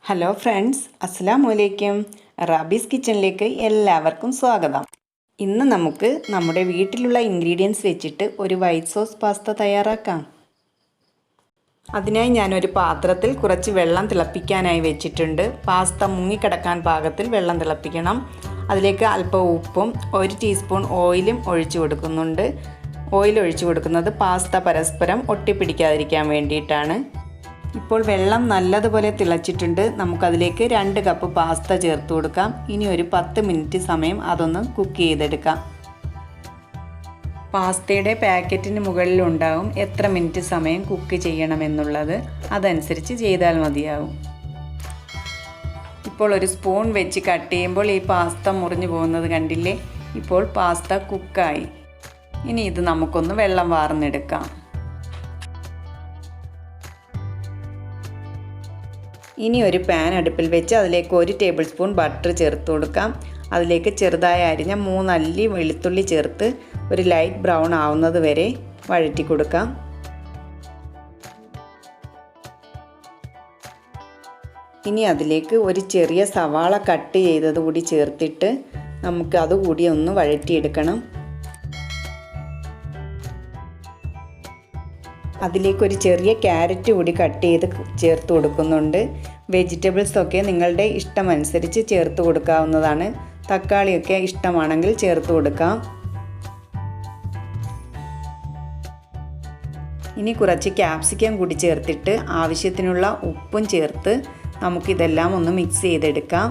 Hello friends, അസ്സലാമലൈക്കും. Rabies കിച്ചണിലേക്ക് എല്ലാവർക്കും സ്വാഗതം. ഇന്ന് നമുക്ക് നമ്മുടെ വീട്ടിലുള്ള ഇൻഗ്രീഡിയൻസ് വെച്ചിട്ട് ഒരു വൈറ്റ് സോസ് പാസ്ത തയ്യാറാക്കാം. അതിനായി ഞാനൊരു പാത്രത്തിൽ കുറച്ച് വെള്ളം തിളപ്പിക്കാനായി വെച്ചിട്ടുണ്ട്. പാസ്ത മുങ്ങിക്കിടക്കാൻ പാകത്തിൽ വെള്ളം തിളപ്പിക്കണം. അതിലേക്ക് അല്പം ഉപ്പും 1 ടീസ്പൂൺ ഓയിലും ഒഴിച്ചു കൊടുക്കുന്നുണ്ട്. ഓയിൽ ഒഴിച്ചു കൊടുക്കുന്നത് പാസ്ത പരസ്പരം ഒട്ടിപ്പിടിക്കാതിരിക്കാൻ വേണ്ടിയിട്ടാണ്. ഇപ്പോൾ വെള്ളം നല്ലതുപോലെ തിളച്ചിട്ടുണ്ട്. നമുക്കതിലേക്ക് 2 കപ്പ് പാസ്ത ചേർത്ത് കൊടുക്കാം. ഇനി ഒരു 10 മിനിറ്റ് സമയം അതൊന്ന് കുക്ക് ചെയ്തെടുക്കാം. പാസ്തയുടെ പാക്കറ്റിന് മുകളിലുണ്ടാവും എത്ര മിനിറ്റ് സമയം കുക്ക് ചെയ്യണമെന്നുള്ളത്. അതനുസരിച്ച് ചെയ്താൽ മതിയാവും. ഇപ്പോൾ ഒരു സ്പൂൺ വെച്ച് കട്ട് ചെയ്യുമ്പോൾ ഈ പാസ്ത മുറിഞ്ഞു പോകുന്നത് കണ്ടില്ലേ? ഇപ്പോൾ പാസ്ത കുക്കായി. ഇനി ഇത് നമുക്കൊന്ന് വെള്ളം വാർന്നെടുക്കാം. ഇനി ഒരു പാൻ അടുപ്പിൽ വെച്ച് അതിലേക്ക് 1 ടേബിൾ സ്പൂൺ ബട്ടർ ചേർത്ത് കൊടുക്കാം. അതിലേക്ക് ചെറുതായി അരിഞ്ഞ 3 അല്ലി വെളുത്തുള്ളി ചേർത്ത് ഒരു ലൈറ്റ് ബ്രൗൺ ആവുന്നത് വരെ വഴറ്റി കൊടുക്കാം. ഇനി അതിലേക്ക് ഒരു ചെറിയ സവാള കട്ട് ചെയ്തത് കൂടി ചേർത്തിട്ട് നമുക്ക് അതുകൂടി ഒന്ന് വഴറ്റിയെടുക്കണം. അതിലേക്കൊരു ചെറിയ ക്യാരറ്റ് കൂടി കട്ട് ചെയ്ത് ചേർത്ത് കൊടുക്കുന്നുണ്ട്. വെജിറ്റബിൾസൊക്കെ നിങ്ങളുടെ ഇഷ്ടമനുസരിച്ച് ചേർത്ത് കൊടുക്കാവുന്നതാണ്. തക്കാളിയൊക്കെ ഇഷ്ടമാണെങ്കിൽ ചേർത്ത് കൊടുക്കാം. ഇനി കുറച്ച് ക്യാപ്സിക്കം കൂടി ചേർത്തിട്ട് ആവശ്യത്തിനുള്ള ഉപ്പും ചേർത്ത് നമുക്കിതെല്ലാം ഒന്ന് മിക്സ് ചെയ്തെടുക്കാം.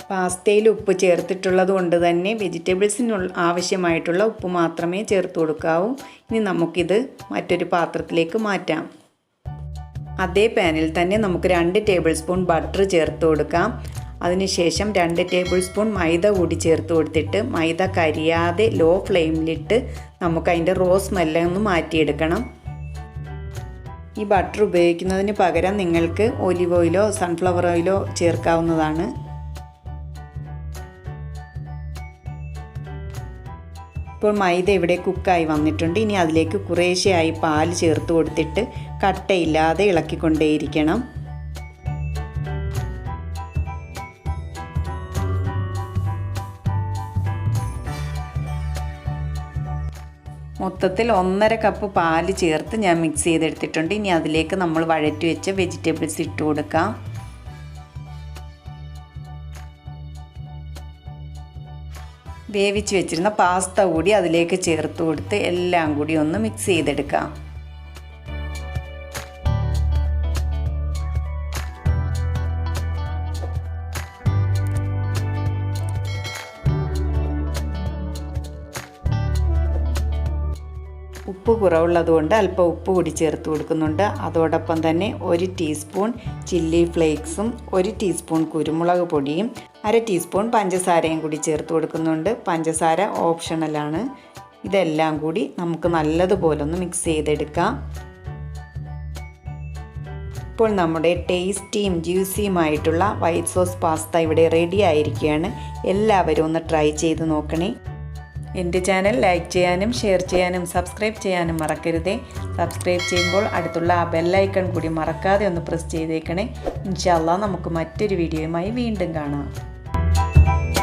പാസ്തയിൽ ഉപ്പ് ചേർത്തിട്ടുള്ളത് കൊണ്ട് തന്നെ വെജിറ്റബിൾസിന് ആവശ്യമായിട്ടുള്ള ഉപ്പ് മാത്രമേ ചേർത്ത് കൊടുക്കാവൂ. ഇനി നമുക്കിത് മറ്റൊരു പാത്രത്തിലേക്ക് മാറ്റാം. അതേ പാനിൽ തന്നെ നമുക്ക് 2 ടേബിൾ സ്പൂൺ ബട്ടർ ചേർത്ത് കൊടുക്കാം. അതിനുശേഷം 2 ടേബിൾ സ്പൂൺ മൈദ കൂടി ചേർത്ത് കൊടുത്തിട്ട് മൈദ കരിയാതെ ലോ ഫ്ലെയിമിലിട്ട് നമുക്ക് അതിൻ്റെ റോ സ്മെല്ല് ഒന്ന് മാറ്റിയെടുക്കണം. ഈ ബട്ടർ ഉപയോഗിക്കുന്നതിന് പകരം നിങ്ങൾക്ക് ഒലിവ് ഓയിലോ സൺഫ്ലവർ ഓയിലോ ചേർക്കാവുന്നതാണ്. ഇപ്പോൾ മൈദ ഇവിടെ കുക്കായി വന്നിട്ടുണ്ട്. ഇനി അതിലേക്ക് കുറേശ്ശെയായി പാല് ചേർത്ത് കൊടുത്തിട്ട് കട്ടയില്ലാതെ ഇളക്കിക്കൊണ്ടേയിരിക്കണം. മൊത്തത്തിൽ 1.5 കപ്പ് പാല് ചേർത്ത് ഞാൻ മിക്സ് ചെയ്തെടുത്തിട്ടുണ്ട്. ഇനി അതിലേക്ക് നമ്മൾ വഴറ്റി വെച്ച വെജിറ്റബിൾസ് ഇട്ട് കൊടുക്കാം. വേവിച്ച് വെച്ചിരുന്ന പാസ്ത കൂടി അതിലേക്ക് ചേർത്ത് കൊടുത്ത് എല്ലാം കൂടി ഒന്ന് മിക്സ് ചെയ്തെടുക്കാം. ഉപ്പ് കുറവുള്ളതുകൊണ്ട് അല്പം ഉപ്പ് കൂടി ചേർത്ത് കൊടുക്കുന്നുണ്ട്. അതോടൊപ്പം തന്നെ 1 ടീസ്പൂൺ ചില്ലി ഫ്ലേക്സും 1 ടീസ്പൂൺ കുരുമുളക് പൊടിയും 1/2 ടീസ്പൂൺ പഞ്ചസാരയും കൂടി ചേർത്ത് കൊടുക്കുന്നുണ്ട്. പഞ്ചസാര ഓപ്ഷണലാണ്. ഇതെല്ലാം കൂടി നമുക്ക് നല്ലതുപോലെ ഒന്ന് മിക്സ് ചെയ്തെടുക്കാം. ഇപ്പോൾ നമ്മുടെ ടേസ്റ്റിയും ജ്യൂസിയുമായിട്ടുള്ള വൈറ്റ് സോസ് പാസ്ത ഇവിടെ റെഡി ആയിരിക്കുകയാണ്. എല്ലാവരും ഒന്ന് ട്രൈ ചെയ്ത് നോക്കണേ. എൻ്റെ ചാനൽ ലൈക്ക് ചെയ്യാനും ഷെയർ ചെയ്യാനും സബ്സ്ക്രൈബ് ചെയ്യാനും മറക്കരുതേ. സബ്സ്ക്രൈബ് ചെയ്യുമ്പോൾ അടുത്തുള്ള ആ ബെല്ലൈക്കൺ കൂടി മറക്കാതെ ഒന്ന് പ്രസ് ചെയ്തേക്കണേ. ഇൻഷാ അല്ലാഹ് നമുക്ക് മറ്റൊരു വീഡിയോയുമായി വീണ്ടും കാണാം.